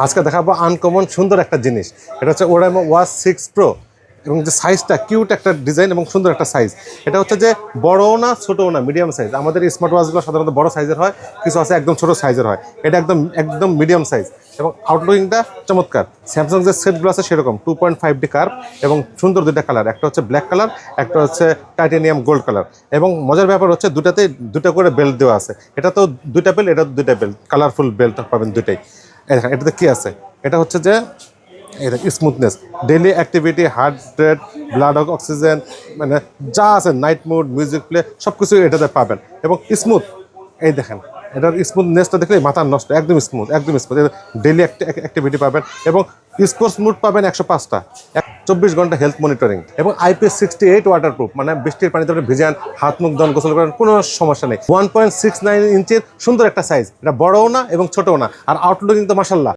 আজকে দেখাবো আনকমন সুন্দর একটা জিনিস। এটা হচ্ছে ওরাইমো ওয়াচ 6 প্রো এবং যে সাইজটা কিউট একটা ডিজাইন এবং সুন্দর একটা সাইজ। এটা হচ্ছে যে বড়ও না ছোটও না, মিডিয়াম সাইজ। আমাদের স্মার্ট ওয়াচগুলো সাধারণত বড় সাইজের হয়, কিছু আছে একদম ছোট সাইজের হয়। এটা একদম একদম মিডিয়াম সাইজ এবং আউটলুকিংটা চমৎকার। স্যামসাং যে সেটগুলো আছে সেরকম 2.5D কার্ভ এবং সুন্দর দুইটা কালার, একটা হচ্ছে ব্ল্যাক কালার, একটা হচ্ছে টাইটেনিয়াম গোল্ড কালার। এবং মজার ব্যাপার হচ্ছে দুটাতেই দুটা করে বেল্ট দেওয়া আছে। এটা তো দুইটা বেল্ট, এটা দুইটা বেল্ট, কালারফুল বেল্ট পাবেন দুইটাই। দেখেন এটাতে কী আছে, এটা হচ্ছে যে এটা smoothness, daily activity, heart rate, blood oxygen, মানে যা আছে, নাইট মুড, মিউজিক প্লে, সব কিছু এটাতে পাবেন। এবং স্মুথ, এই দেখেন এটার স্মুথনেসটা দেখলে মাথা নষ্ট, একদম স্মুথ, একদম স্মুথ। ডেইলি অ্যাক্টিভিটি পাবেন এবং স্পোর্টস মুড পাবেন 105টা, 24 ঘন্টা হেলথ মনিটরিং এবং IP68 ওয়াটারপ্রুফ, মানে বৃষ্টির পানিতে আপনি ভিজান, হাত মুখ ধন, গোসল করেন, কোনো সমস্যা নেই। 1.69 ইঞ্চির সুন্দর একটা সাইজ, এটা বড়ও না এবং ছোটও না। আর আউটলুকিং তো মাশাল্লাহ।